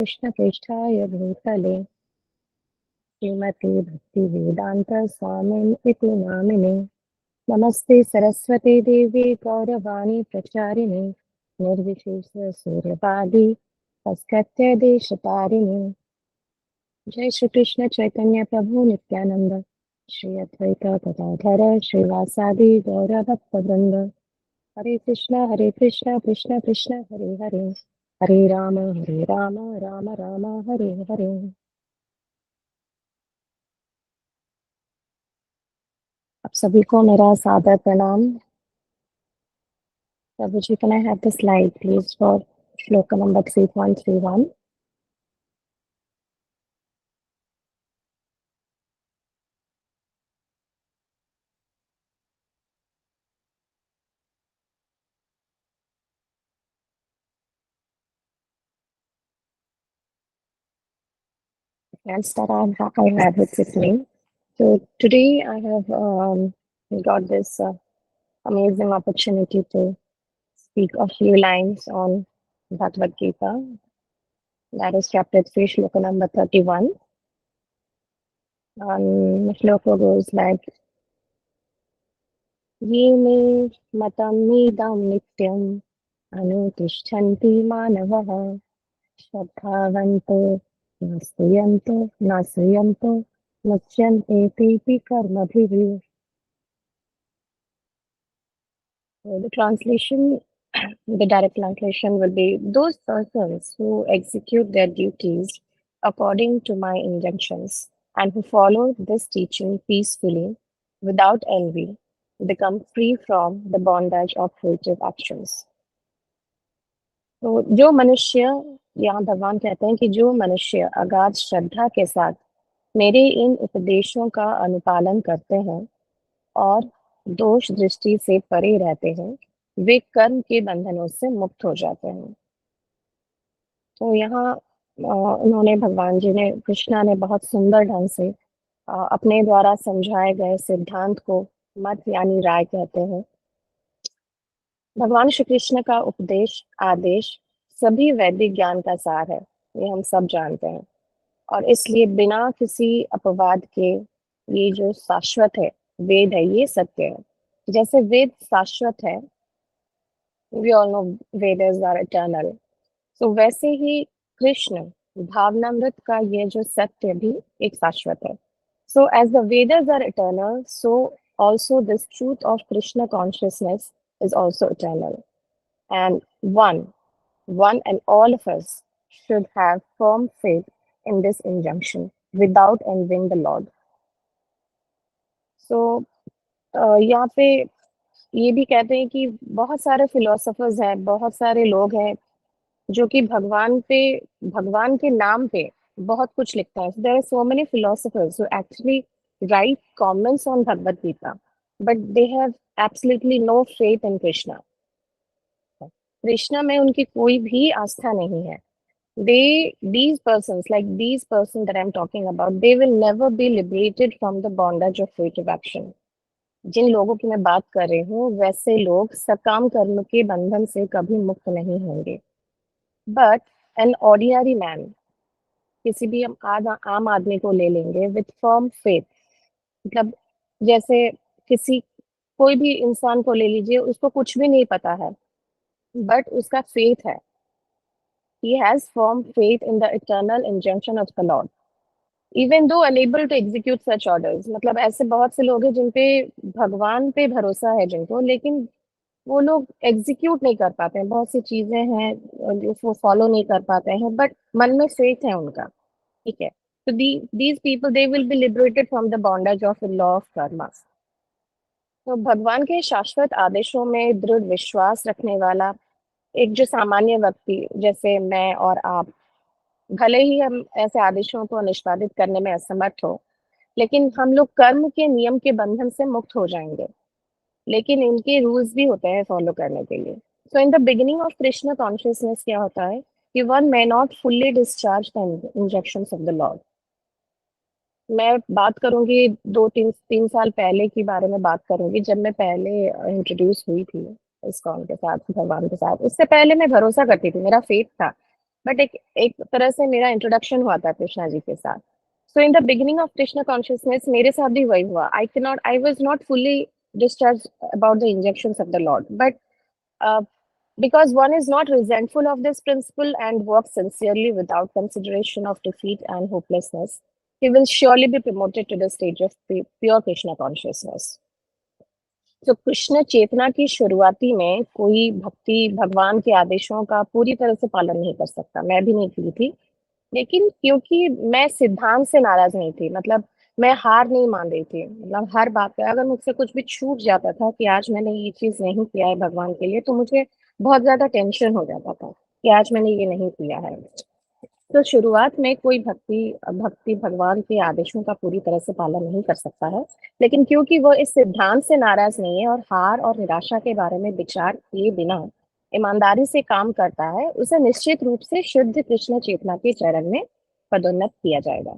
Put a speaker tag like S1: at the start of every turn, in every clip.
S1: कृष्णपृष्ठाय भूतले श्रीमते भक्तिवेदान्त स्वामिन् इति नामिने। नमस्ते सरस्वते देवी गौरवाणी प्रचारिणे निर्विशेष सूर्यवादी अस्कत्य देशतारिणे। जय श्री कृष्ण चैतन्य प्रभु नित्यानंद श्री अद्वैत गदाधर श्रीवासादि गौर भक्तवृंद। हरे कृष्ण कृष्ण कृष्ण हरे हरे, हरे राम राम राम हरे हरे। आप सभी को मेरा सादर प्रणाम। प्रभु जी, can I have the slide please for shloka number 3131? And that I have it with me. So today I have got this amazing opportunity to speak a few lines on Bhagavad Gita. That is chapter 3, shloka number 31. The shloka goes like, ये मे मतमिदं नित्यम् अनुतिष्ठन्ति मानवः श्रद्धावन्तो न स्तूयन्तो मुच्यन्ते तेऽपि कर्मभिः। The translation, the direct translation will be, those persons who execute their duties according to my injunctions and who follow this teaching peacefully without envy become free from the bondage of fruitive actions. तो जो मनुष्य, यहाँ भगवान कहते हैं कि जो मनुष्य अगाध श्रद्धा के साथ मेरे इन उपदेशों का अनुपालन करते हैं और दोष दृष्टि से परे रहते हैं, वे कर्म के बंधनों से मुक्त हो जाते हैं। तो यहाँ उन्होंने, भगवान जी ने, कृष्णा ने बहुत सुंदर ढंग से अपने द्वारा समझाए गए सिद्धांत को मत यानी राय कहते हैं। भगवान श्री कृष्ण का उपदेश आदेश सभी वैदिक ज्ञान का सार है, ये हम सब जानते हैं। और इसलिए बिना किसी अपवाद के ये जो शाश्वत है वेद है, ये सत्य है। जैसे वेद शाश्वत है, we all know Vedas are eternal, so वैसे ही कृष्ण भावनामृत का ये जो सत्य भी एक शाश्वत है। So as the Vedas are eternal, so also this truth of Krishna consciousness is also eternal. And one and all of us should have firm faith in this injunction without envying the Lord. So यहाँ पे ये भी कहते हैं कि बहुत सारे philosophers हैं, बहुत सारे लोग हैं जो कि भगवान के नाम पे बहुत कुछ लिखते हैं. There are so many philosophers who actually write comments on Bhagavad Gita, but they have absolutely no faith in Krishna. Krishna में उनकी कोई भी आस्था नहीं है. These persons that I'm talking about, they will never be liberated from the bondage of fruitive action. जिन लोगों की मैं बात कर रही हूँ, वैसे लोग सकाम कर्म के बंधन से कभी मुक्त नहीं होंगे. बट एन ऑर्डिनरी मैन, किसी भी हम आम आदमी को ले लेंगे विथ फर्म फेथ, मतलब जैसे कोई भी इंसान को ले लीजिए, उसको कुछ भी नहीं पता है बट उसका फेथ है. He has firm faith in the eternal injunction of the Lord, even though unable to execute such orders. मतलब ऐसे बहुत से लोग हैं जिन पे भगवान पे भरोसा है जिनको, लेकिन वो लोग एग्जीक्यूट नहीं कर पाते हैं. बहुत सी चीजें हैं जो वो फॉलो नहीं कर पाते हैं, बट मन में फेथ है उनका. ठीक है. तो these people, they will B liberated from the bondage of the law of Karma. तो भगवान के शाश्वत आदेशों में दृढ़ विश्वास रखने वाला एक जो सामान्य व्यक्ति जैसे मैं और आप, भले ही हम ऐसे आदेशों को निष्पादित करने में असमर्थ हो, लेकिन हम लोग कर्म के नियम के बंधन से मुक्त हो जाएंगे. लेकिन इनके रूल्स भी होते हैं फॉलो करने के लिए. So in the beginning of Krishna consciousness क्या होता है कि one may not fully discharge the injunctions of the lord. मैं बात करूंगी 2-3 साल पहले की बारे में बात करूंगी, जब मैं पहले इंट्रोड्यूस हुई थी इस्कॉन के साथ, भगवान के साथ. उससे पहले मैं भरोसा करती थी, मेरा फेथ था बट एक एक तरह से मेरा इंट्रोडक्शन हुआ था कृष्णा जी के साथ। So in the beginning of Krishna consciousness मेरे साथ भी वही हुआ। I was not fully discharge about the injections of the lord, but because one is not resentful of this principle and works sincerely without consideration of defeat and hopelessness, he will surely be promoted to the stage of pure Krishna consciousness. तो कृष्ण चेतना की शुरुआती में कोई भक्ति भगवान के आदेशों का पूरी तरह से पालन नहीं कर सकता, मैं भी नहीं की थी। लेकिन क्योंकि मैं सिद्धांत से नाराज नहीं थी, मतलब मैं हार नहीं मान रही थी, मतलब हर बात पे अगर मुझसे कुछ भी छूट जाता था कि आज मैंने ये चीज नहीं किया है भगवान के लिए, तो मुझे बहुत ज्यादा टेंशन हो जाता था कि आज मैंने ये नहीं किया है। तो शुरुआत में कोई भक्ति भक्ति भगवान के आदेशों का पूरी तरह से पालन नहीं कर सकता है, लेकिन क्योंकि वो इस सिद्धांत से नाराज नहीं है और हार और निराशा के बारे में विचार किए बिना ईमानदारी से काम करता है, उसे निश्चित रूप से शुद्ध कृष्ण चेतना के चरण में पदोन्नत किया जाएगा।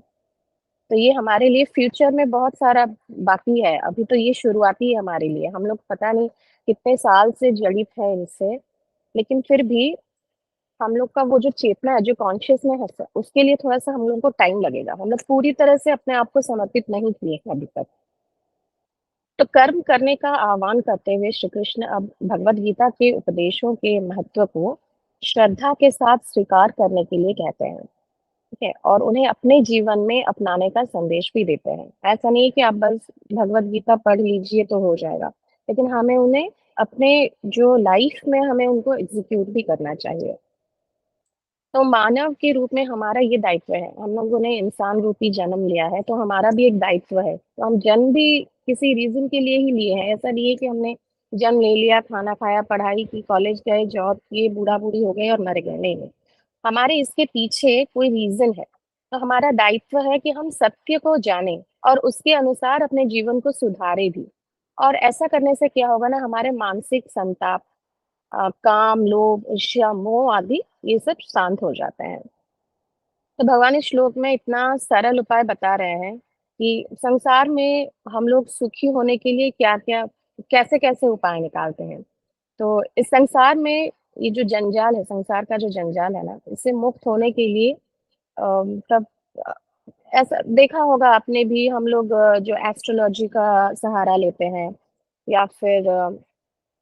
S1: तो ये हमारे लिए फ्यूचर में बहुत सारा बाकी है, अभी तो ये शुरुआती है हमारे लिए। हम लोग पता नहीं कितने साल से जड़ित है इनसे, लेकिन फिर भी हम लोग का वो जो चेतना है, जो कॉन्शियसनेस है, उसके लिए थोड़ा-सा हम लोगों को टाइम लगेगा। हम लोग पूरी तरह से अपने आप को समर्पित नहीं किए हैं अभी तक। तो कर्म करने का आह्वान करते हुए श्री कृष्ण अब भगवद गीता के उपदेशों के महत्व को श्रद्धा के साथ स्वीकार करने के लिए कहते हैं, ठीक है? और उन्हें अपने जीवन में अपनाने का संदेश भी देते हैं। ऐसा नहीं है कि आप बस भगवद गीता पढ़ लीजिए तो हो जाएगा, लेकिन हमें उन्हें अपने जो लाइफ में हमें उनको एग्ज़ीक्यूट भी करना चाहिए। तो मानव के रूप में हमारा ये दायित्व है, हम लोगों ने इंसान रूपी जन्म लिया है, तो हमारा भी एक दायित्व है। तो हम जन्म भी किसी रीज़न के लिए ही लिए हैं, ऐसा नहीं है कि हमने जन्म ले लिया, खाना खाया, पढ़ाई की, कॉलेज गए, जॉब किए, बूढ़ा-बूढ़ी हो गए और मर गए, नहीं, नहीं। हमारे इसके पीछे कोई रीज़न है। तो हमारा दायित्व है कि हम सत्य को जानें और उसके अनुसार अपने जीवन को सुधारें भी। और ऐसा करने से क्या होगा ना, हमारे मानसिक संताप, काम, लोभ, ईर्ष्या, मोह आदि ये सब शांत हो जाते हैं। तो भगवान इस श्लोक में इतना सरल उपाय बता रहे हैं कि संसार में हम लोग सुखी होने के लिए क्या-क्या, कैसे-कैसे उपाय निकालते हैं। तो इस संसार में ये जो जंजाल है, संसार का जो जंजाल है ना, इससे मुक्त होने के लिए मतलब अ, ऐसा देखा होगा आपने भी, हम लोग जो एस्ट्रोलॉजी का सहारा लेते हैं या फिर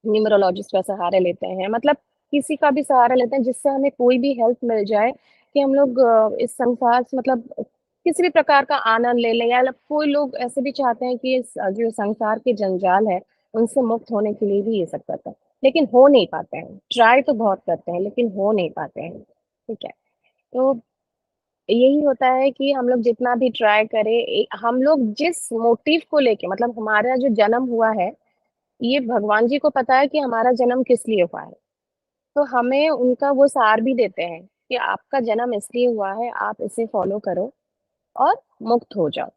S1: न्यूमरोलॉजिस्ट का सहारा लेते हैं, मतलब किसी का भी सहारा लेते हैं जिससे हमें कोई भी हेल्प मिल जाए कि हम लोग इस संसार से मतलब किसी भी प्रकार का आनंद ले लें, या कोई लोग ऐसे भी चाहते हैं कि इस जो संसार के जंजाल है उनसे मुक्त होने के लिए भी ये सब करते हैं, लेकिन हो नहीं पाते हैं। ट्राई तो बहुत करते हैं लेकिन हो नहीं पाते हैं, ठीक है? तो यही होता है कि हम लोग जितना भी ट्राई करें, हम लोग जिस मोटिव को लेके, मतलब हमारा जो जन्म हुआ है, ये भगवान जी को पता है कि हमारा जन्म किस लिए हुआ है। तो हमें उनका वो सार भी देते हैं कि आपका जन्म इसलिए हुआ है, आप इसे फॉलो करो और मुक्त हो जाओ।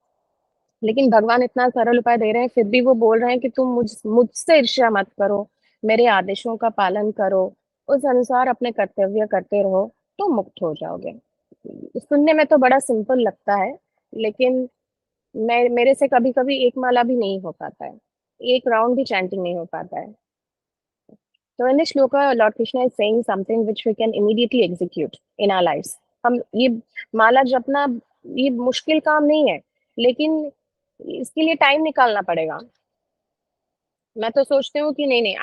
S1: लेकिन भगवान इतना सरल उपाय दे रहे हैं, फिर भी वो बोल रहे हैं कि तुम मुझसे ईर्ष्या मत करो, मेरे आदेशों का पालन करो, उस अनुसार अपने कर्तव्य करते रहो, तो मुक्त हो जाओगे। सुनने में तो बड़ा सिंपल लगता है, लेकिन मैं मेरे से कभी-कभी एक माला भी नहीं हो पाता है। एक राउंड भी चैंटिंग नहीं हो पाता है। So in this shloka, Lord Krishna is saying something which we can immediately execute in our lives. हम ये माला जपना ये मुश्किल काम नहीं है, लेकिन इसके लिए टाइम निकालना पड़ेगा। मैं तो सोचती हूँ कि नहीं-नहीं,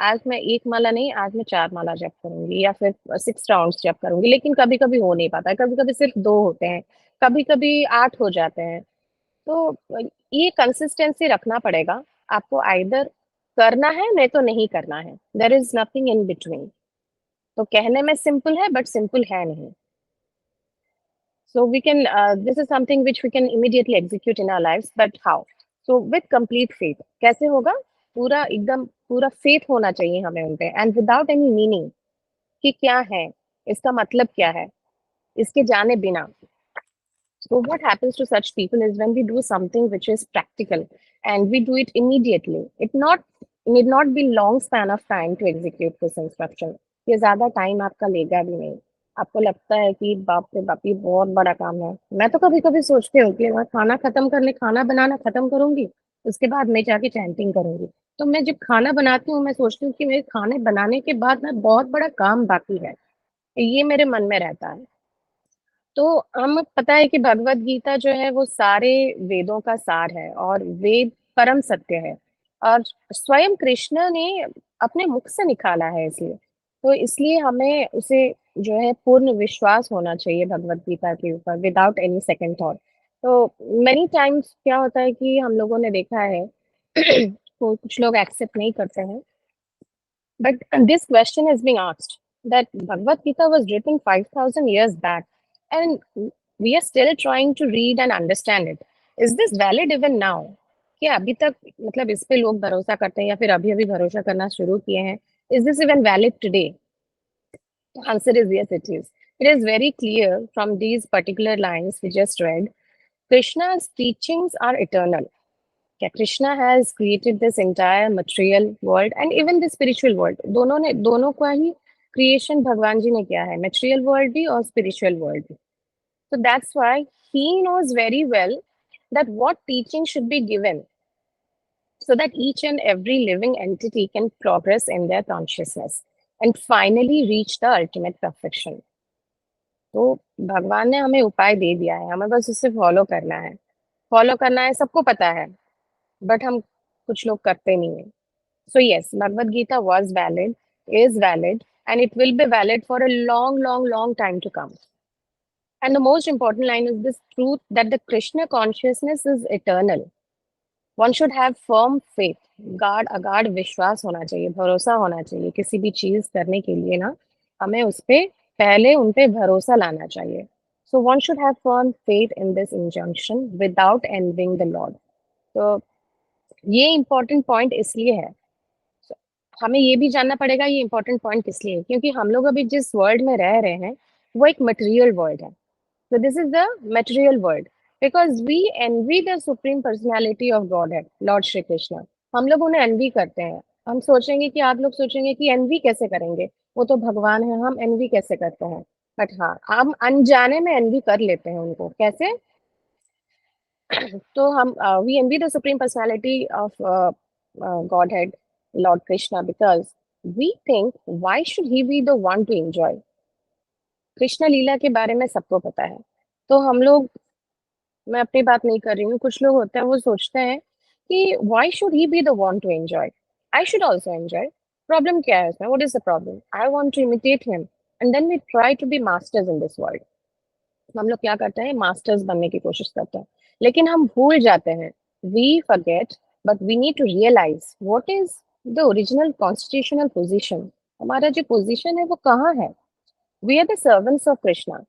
S1: आज मैं 1 माला नहीं, आज मैं 4 माला जप करूँगी या फिर 6 राउंड्स जप करूँगी, लेकिन कभी-कभी हो नहीं पाता है, कभी-कभी सिर्फ 2 होते हैं, कभी-कभी 8 हो जाते हैं। तो ये कंसिस्टेंसी रखना पड़ेगा। आपको आइदर करना है, नहीं तो नहीं करना है। There is nothing in between. तो कहने में सिंपल है बट सिंपल है नहीं। So we can this is something which we can immediately execute in our lives, but how? So with complete faith. कैसे होगा? पूरा एकदम पूरा फेथ होना चाहिए हमें उन पे, एंड विदाउट एनी मीनिंग कि क्या है, इसका मतलब क्या है, इसके जाने बिना। So what happens to such people is when we do something which is practical and we do it immediately. It not need not be long span of time to execute this instruction. ये ज़्यादा time आपका लेगा भी नहीं। आपको लगता है कि बाप रे बाप ये बहुत बड़ा काम है। मैं तो कभी-कभी सोचती हूँ कि मैं खाना बनाना खत्म करूँगी, उसके बाद मैं जाके चैंटिंग करूँगी। तो मैं जब खाना बनाती हूँ, मैं सोचती हूँ कि मेरे खाने बनाने के बाद ना बहुत बड़ा काम बाकी है। ये मेरे मन में रहता है। तो हमें पता है कि भगवत गीता जो है वो सारे वेदों का सार है और वेद परम सत्य है और स्वयं कृष्ण ने अपने मुख से निकाला है इसलिए। तो इसलिए हमें उसे जो है पूर्ण विश्वास होना चाहिए भगवत गीता के ऊपर विदाउट एनी सेकंड थॉट। तो मेनी टाइम्स क्या होता है कि हम लोगों ने देखा है तो कुछ लोग एक्सेप्ट नहीं करते हैं। But this question is being asked that Bhagavad Gita was written 5,000 years back and we are still trying to read and understand it. Is this valid even now? क्या अभी तक मतलब इस पे लोग भरोसा करते हैं या फिर अभी अभी भरोसा करना शुरू किए हैं? Is this even valid today? The answer is yes, it is. It is very clear from these particular lines we just read. Krishna's teachings are eternal. क्या Krishna has created this entire material world and even the spiritual world, दोनों का ही creation भगवान जी ने किया है, material world भी और spiritual world भी। So that's why he knows very well that what teaching should be given so that each and every living entity can progress in their consciousness and finally reach the ultimate perfection. तो भगवान ने हमें उपाय दे दिया है, हमें बस उसे फॉलो करना है, सबको पता है, बट हम कुछ लोग करते नहीं है। So yes, Bhagavad Gita was valid, is valid, and it will be valid for a long, long, long time to come. And the most important line is this truth that the Krishna consciousness is eternal. One should have firm faith, गाढ़ अगाढ़ विश्वास होना चाहिए, भरोसा होना चाहिए। किसी भी चीज करने के लिए ना हमें उस पे पहले उन पे भरोसा लाना चाहिए। So one should have firm faith in this injunction without envying the Lord. तो ये important point इसलिए है, हमें ये भी जानना पड़ेगा ये इंपॉर्टेंट पॉइंट किस लिए है, क्योंकि हम लोग अभी जिस वर्ल्ड में रह रहे हैं वो एक मटेरियल वर्ल्ड है। So this is the material world because we envy the supreme personality of Godhead, Lord Shri Krishna. हम लोग उन्हें एनवी करते हैं। हम सोचेंगे कि आप लोग सोचेंगे कि एनवी कैसे करेंगे, वो तो भगवान है, हम एनवी कैसे करते हैं। बट हाँ, हम अनजाने में एनवी कर लेते हैं उनको। कैसे? तो हम we envy the supreme personality of Godhead, Lord Krishna, because we think why should he be the one to enjoy? Krishna लीला के बारे में सबको पता है। तो हम लोग, मैं अपनी बात नहीं कर रही हूँ, कुछ लोग होते हैं वो सोचते हैं कि why should he be the one to enjoy? I should also enjoy. Problem क्या है उसमें? What is the problem? I want to imitate him and then we try to be masters in this world. हम लोग क्या करते हैं? Masters बनने की कोशिश करते हैं, लेकिन हम भूल जाते हैं, we forget, but we need to realise what is the original constitutional position. हमारा जो पोजीशन है वो कहाँ है? We are the servants of Krishna,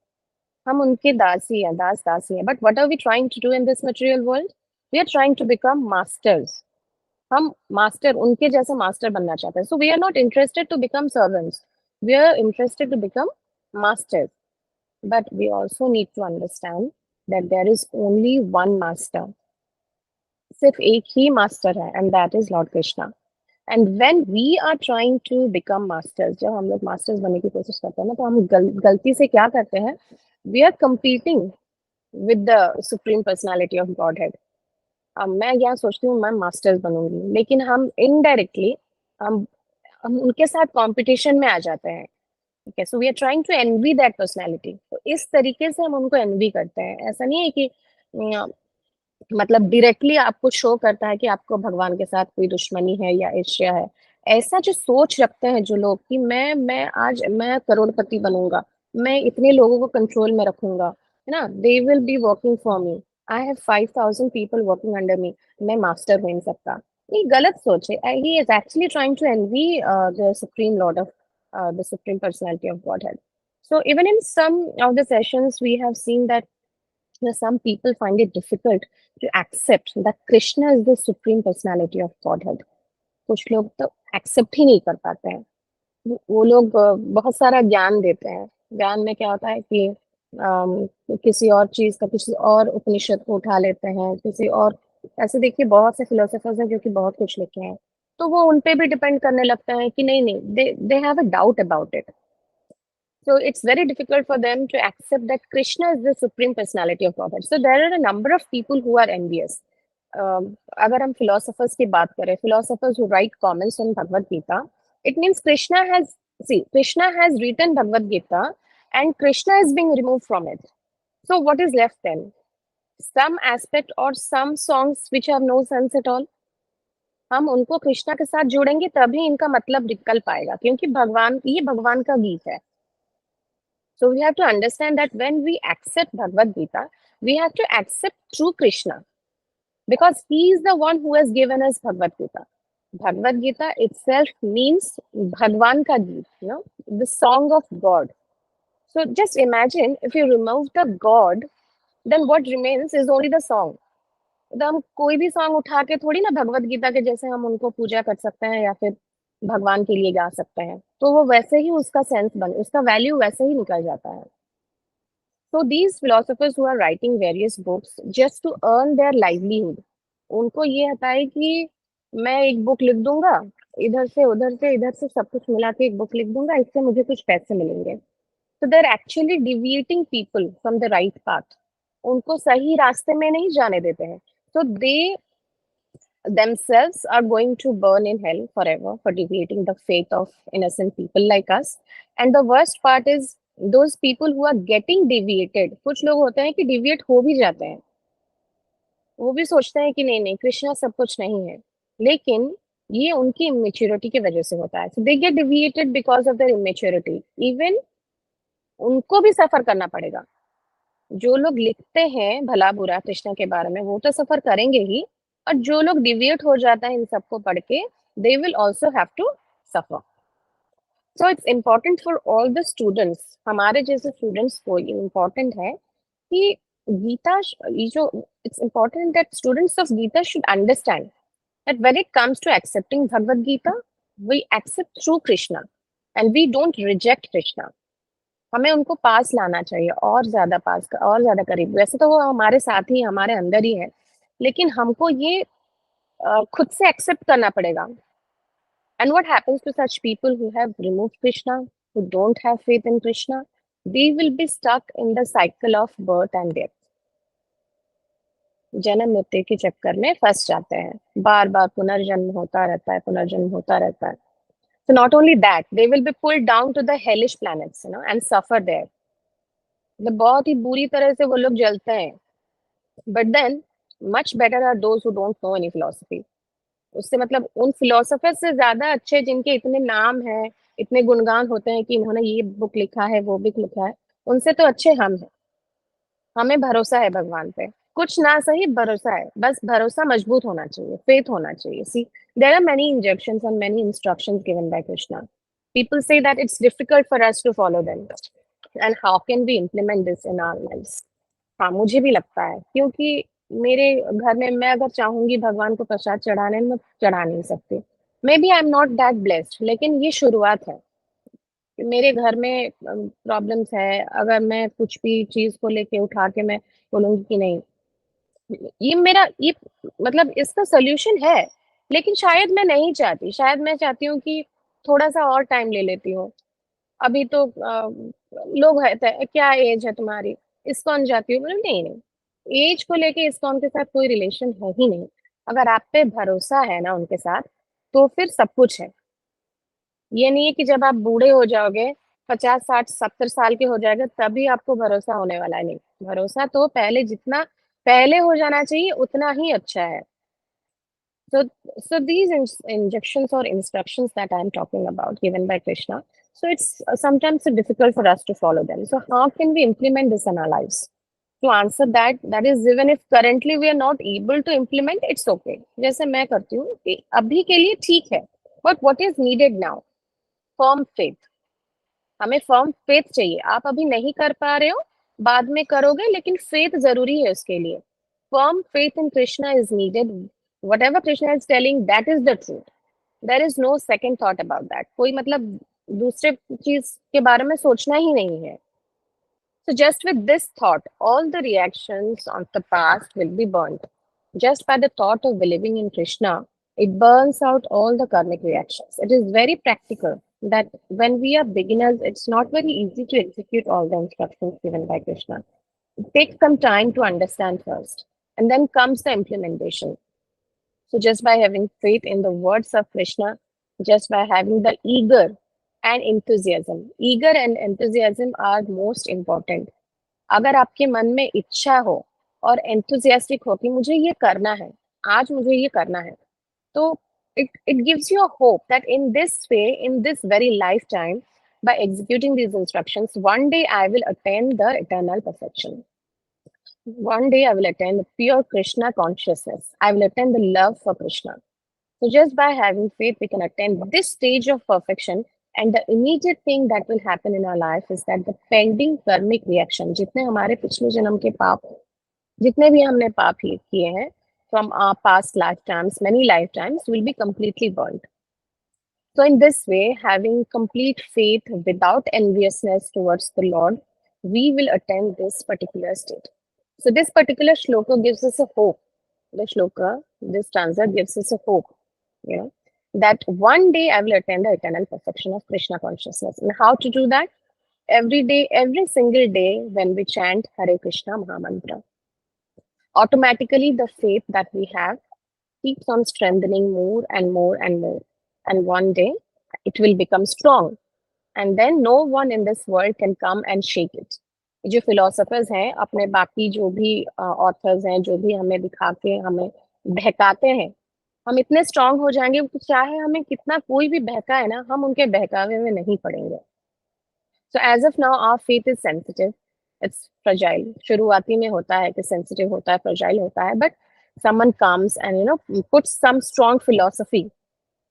S1: हम उनके दासी हैं, दासी हैं, but what are we trying to do in this material world? We are trying to become masters. हम मास्टर, उनके जैसे मास्टर बनना चाहते हैं। So we are not interested to become servants, we are interested to become masters. But we also need to understand that there is only one master. सिर्फ एक ही master है and that is Lord Krishna. And when we are trying to become masters, जब हम लोग masters बनने की कोशिश करते हैं ना, तो हम गलती से क्या करते हैं? We are competing with the supreme personality of Godhead. अब मैं क्या सोचती हूँ, मैं मास्टर्स बनूंगी, लेकिन हम इनडायरेक्टली हम हम उनके साथ कंपटीशन में आ जाते हैं। ठीक है, so we are trying to envy that personality. तो इस तरीके से हम उनको एनवी करते हैं। ऐसा नहीं है कि मतलब डायरेक्टली आपको शो करता है कि आपको भगवान के साथ कोई दुश्मनी है या ईर्ष्या है। ऐसा जो सोच रखते हैं जो लोग कि मैं आज मैं करोड़पति बनूंगा, मैं इतने लोगों को कंट्रोल में रखूंगा, है ना, they will be working for me, I have 5,000 people working under me, मैं मास्टर हूँ इन सबका। ये गलत सोच है। He is actually trying to envy the supreme lord of the supreme personality of Godhead. So even in some of the sessions, we have seen that some people find it difficult to accept that Krishna is the supreme personality of Godhead. कुछ लोग तो accept ही नहीं कर पाते हैं। वो लोग बहुत सारा ज्ञान देते हैं। ज्ञान में क्या होता है कि किसी और चीज का, किसी और उपनिषद को उठा लेते हैं, किसी और, ऐसे देखिए बहुत से फिलोसोफर्स हैं जो कि बहुत कुछ लिखे हैं, तो वो उन पे भी डिपेंड करने लगता है कि नहीं नहीं, they have a doubt about it. So it's very difficult for them to accept that Krishna is the supreme personality of Godhead. So there are a number of people who are envious. अगर हम philosophers की बात करें, philosophers who write comments on Bhagavad Gita, it means Krishna has written Bhagavad Gita and Krishna is being removed from it. So what is left then? Some aspect or some songs which have no sense at all. हम उनको कृष्णा के साथ जोड़ेंगे तभी इनका मतलब निकल पाएगा, क्योंकि ये भगवान का गीत है. So we have to understand that when we accept Bhagavad Gita, we have to accept true Krishna, because he is the one who has given us Bhagavad Gita. Bhagavad Gita itself means Bhagwan ka geet, the song of God. So just imagine if you remove the God, then what remains is only the song. तो हम कोई भी song उठा के थोड़ी ना भगवत गीता के जैसे हम उनको पूजा कर सकते हैं या फिर भगवान के लिए गा सकते हैं, तो वो वैसे ही उसका उसका वैल्यू वैसे ही निकल जाता है. So these philosophers who are writing various books just to earn their livelihood, उनको ये होता है कि मैं एक बुक लिख दूंगा, इधर से सब कुछ मिला के एक बुक लिख दूंगा, इससे मुझे कुछ पैसे मिलेंगे. So they're actually deviating people from the right path. उनको सही रास्ते में नहीं जाने देते हैं. So they themselves are going to burn in hell forever for deviating the faith of innocent people like us. And the worst part is those people who are getting deviated. कुछ लोग होते हैं कि deviate हो भी जाते हैं, वो भी सोचते हैं कि नहीं कृष्णा सब कुछ नहीं है, लेकिन ये उनकी इमेच्योरिटी की वजह से होता है. So they get deviated because of their immaturity. Even उनको भी सफर करना पड़ेगा. जो लोग लिखते हैं भला बुरा कृष्णा के बारे में वो तो सफर करेंगे ही, और जो लोग डिविएट हो जाता है इन सबको पढ़ के, they will also have to suffer. So it's important for all the students, हमारे जैसे स्टूडेंट्स को ये इम्पोर्टेंट है कि गीता, ये जो it's important that students of Gita should understand that when it comes to accepting Bhagavad Gita, we accept through Krishna and we don't reject Krishna. हमें उनको पास लाना चाहिए, और ज्यादा पास, और ज्यादा करीब. वैसे तो वो हमारे साथ ही, हमारे अंदर ही है, लेकिन हमको ये खुद से एक्सेप्ट करना पड़ेगा. And what happens to such people who have removed Krishna, who don't have faith in Krishna, they will be stuck in the cycle of birth and death. जन्म मृत्यु के चक्कर में फंस जाते हैं, बार बार पुनर्जन्म होता रहता है, पुनर्जन्म होता रहता है. So not only that, they will be pulled down to the hellish planets, and suffer there. मतलब बहुत ही बुरी तरह से वो लोग जलते हैं. But then much better are those who don't know any philosophy. उससे मतलब उन फिलोसफर से ज्यादा अच्छे जिनके इतने नाम है, इतने गुणगान होते हैं कि इन्होंने ये बुक लिखा है, वो बुक लिखा है, उनसे तो अच्छे हम हैं. हमें भरोसा है भगवान पे, कुछ ना सही भरोसा है, बस भरोसा मजबूत होना चाहिए, फेथ होना चाहिए. See, there are many injections and many instructions given by Krishna. People say that it's difficult for us to follow them, and how can we implement this in our lives? हाँ, मुझे भी लगता है, क्योंकि मेरे घर में मैं अगर चाहूंगी भगवान को प्रसाद चढ़ाने में, चढ़ा नहीं सकती. Maybe I am not that blessed, लेकिन ये शुरुआत है. मेरे घर में प्रॉब्लम्स है, अगर मैं कुछ भी चीज को लेके उठा के मैं बोलूंगी कि नहीं, ये मेरा ये मतलब इसका सोल्यूशन है, लेकिन शायद मैं नहीं चाहती, शायद मैं चाहती हूँ कि थोड़ा सा और टाइम ले लेती हूँ. अभी तो लोग है, क्या एज है तुम्हारी, इस्कॉन जाती हूँ, बोले नहीं नहीं, एज को लेके इस्कॉन के साथ कोई रिलेशन है ही नहीं. अगर आप पे भरोसा है ना उनके साथ, तो फिर सब कुछ है. ये नहीं है कि जब आप बूढ़े हो जाओगे, 50 60 70 साल के हो जाएगा, तभी आपको भरोसा होने वाला है. नहीं, भरोसा तो पहले, जितना पहले हो जाना चाहिए उतना ही अच्छा है. So, so these injections or instructions that I'm talking about, given by Krishna, so it's sometimes difficult for us to follow them. So how can we implement this in our lives? To answer that, that is, even if currently we are not able to implement, it's okay. जैसे मैं करती हूँ कि अभी के लिए ठीक है, but what is needed now? Firm faith. हमें firm faith चाहिए. आप अभी नहीं कर पा रहे हो, बाद में करोगे, लेकिन faith जरूरी है उसके लिए. Firm faith in Krishna is needed. Whatever Krishna is telling, that is the truth. There is no second thought about that. कोई मतलब दूसरे चीज के बारे में सोचना ही नहीं है. So just with this thought, all the reactions on the past will be burnt. Just by the thought of believing in Krishna, it burns out all the karmic reactions. It is very practical that when we are beginners, it's not very easy to execute all the instructions given by Krishna. It takes some time to understand first, and then comes the implementation. So just by having faith in the words of Krishna, just by having the eager and enthusiasm. Eager and enthusiasm are most important. अगर आपके मन में इच्छा हो और enthusiastic हो कि मुझे ये करना है, आज मुझे ये करना है, तो it gives you a hope that in this way, in this very lifetime, by executing these instructions, one day I will attain the eternal perfection. One day I will attain the pure Krishna consciousness. I will attain the love for Krishna. So just by having faith, we can attain this stage of perfection. And the immediate thing that will happen in our life is that the pending karmic reaction, जितने हमारे पिछले जन्म के पाप, जितने भी हमने पाप किए हैं from our past lifetimes, many lifetimes, will be completely burnt. So in this way, having complete faith without enviousness towards the Lord, we will attain this particular state. So this particular shloka gives us a hope. The shloka, this stanza gives us a hope, you know, that one day I will attain the eternal perfection of Krishna consciousness. And how to do that? Every day, every single day, when we chant Hare Krishna Mahamantra, automatically the faith that we have keeps on strengthening more and more and more. And one day it will become strong. And then no one in this world can come and shake it. जो philosophers हैं, अपने बाकी जो भी authors हैं, जो भी हमें दिखा के हमें बहकाते हैं, हम इतने स्ट्रांग हो जाएंगे कि चाहे हमें कितना कोई भी बहकाए ना, हम उनके बहकावे में नहीं पड़ेंगे. So as of now, our faith is sensitive. It's fragile. शुरुआती में होता है कि sensitive होता है, fragile होता है, but someone comes and puts some strong philosophy.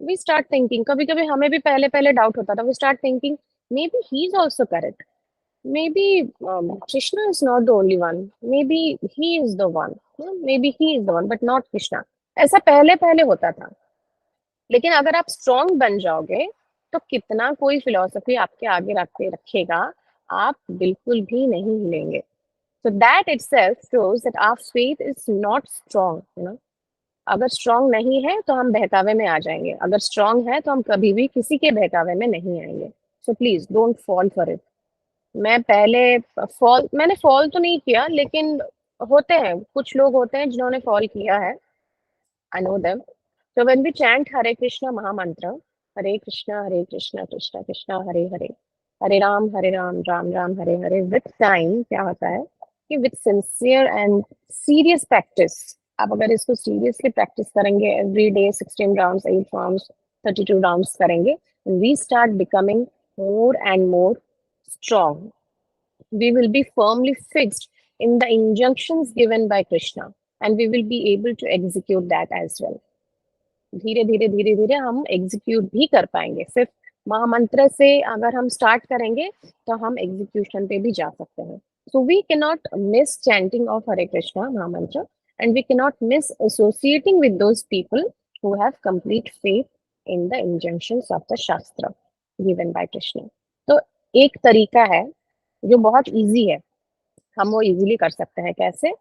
S1: We start thinking. कभी-कभी हमें भी पहले-पहले doubt होता था. We start thinking maybe he's also correct. Maybe Krishna is not the only one. Maybe he is the one. Maybe he is the one, but not Krishna. ऐसा पहले-पहले होता था. लेकिन अगर आप स्ट्रॉन्ग बन जाओगे तो कितना कोई फिलॉसफी आपके आगे रखेगा, आप बिल्कुल भी नहीं हिलेंगे. So that itself shows that our faith is not strong. अगर स्ट्रॉन्ग नहीं है तो हम बहकावे में आ जाएंगे, अगर स्ट्रॉन्ग है तो हम कभी भी किसी के बहकावे में नहीं आएंगे. So please don't fall for it. मैंने फॉल तो नहीं किया, लेकिन होते हैं कुछ लोग होते हैं जिन्होंने फॉल किया है. I know them. So when we chant Hare Krishna Mahamantra, Hare Krishna, Krishna Krishna, Hare Hare Ram, Ram Ram, Hare Hare, with time क्या होता है कि with sincere and serious practice, आप अगर इसको seriously practice करेंगे, every day 16 rounds, 8 rounds, 32 rounds करेंगे, and we start becoming more and more strong. We will be firmly fixed in the injunctions given by Krishna, and we will be able to execute that as well. धीरे धीरे धीरे धीरे हम execute भी कर पाएंगे. सिर्फ महामंत्र से अगर हम स्टार्ट करेंगे तो हम एग्जीक्यूशन पे भी जा सकते हैं. So we can not miss chanting of Hare Krishna mahamantra, and we can not miss associating with those people who have complete faith in the injunctions of the shastra given by Krishna. तो एक तरीका है जो बहुत इजी है, हम वो इजीली कर सकते हैं. कैसे?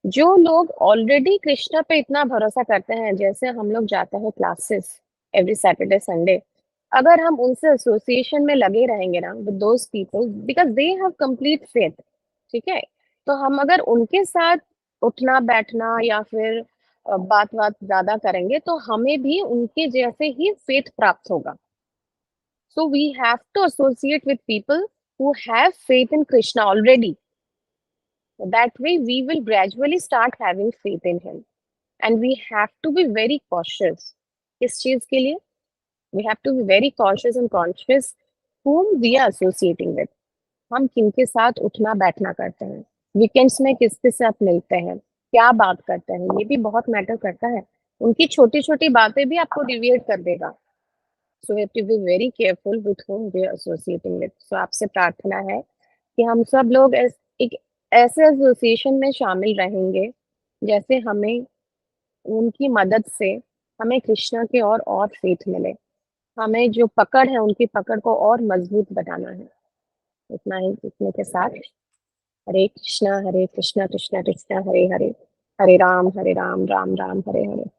S1: जो लोग ऑलरेडी कृष्णा पे इतना भरोसा करते हैं, जैसे हम लोग जाते हैं क्लासेस एवरी सैटरडे संडे, अगर हम उनसे एसोसिएशन में लगे रहेंगे ना with those people, because they have complete faith, ठीक है, तो हम अगर उनके साथ उठना बैठना या फिर बात बात ज्यादा करेंगे तो हमें भी उनके जैसे ही फेथ प्राप्त होगा. So we have to associate with people who have faith in Krishna already. That way we will gradually start having faith in him, and we have to be very cautious. किस चीज के लिए? We have to be very cautious and conscious whom we are associating with. हम किनके साथ उठना बैठना करते हैं, वीकेंड्स में किसके साथ मिलते हैं, क्या बात करते हैं, ये भी बहुत मैटर करता है. उनकी छोटी छोटी बातें भी आपको डिविएट कर देगा. So we have to be very careful with whom we are associating with. So आपसे प्रार्थना है कि हम सब लोग एक ऐसे एसोसिएशन में शामिल रहेंगे जैसे हमें उनकी मदद से हमें कृष्णा की और फेथ मिले, हमें जो पकड़ है उनकी पकड़ को और मजबूत बनाना है. इतना ही इतने के साथ हरे कृष्णा कृष्णा कृष्णा हरे हरे, हरे राम राम राम हरे हरे.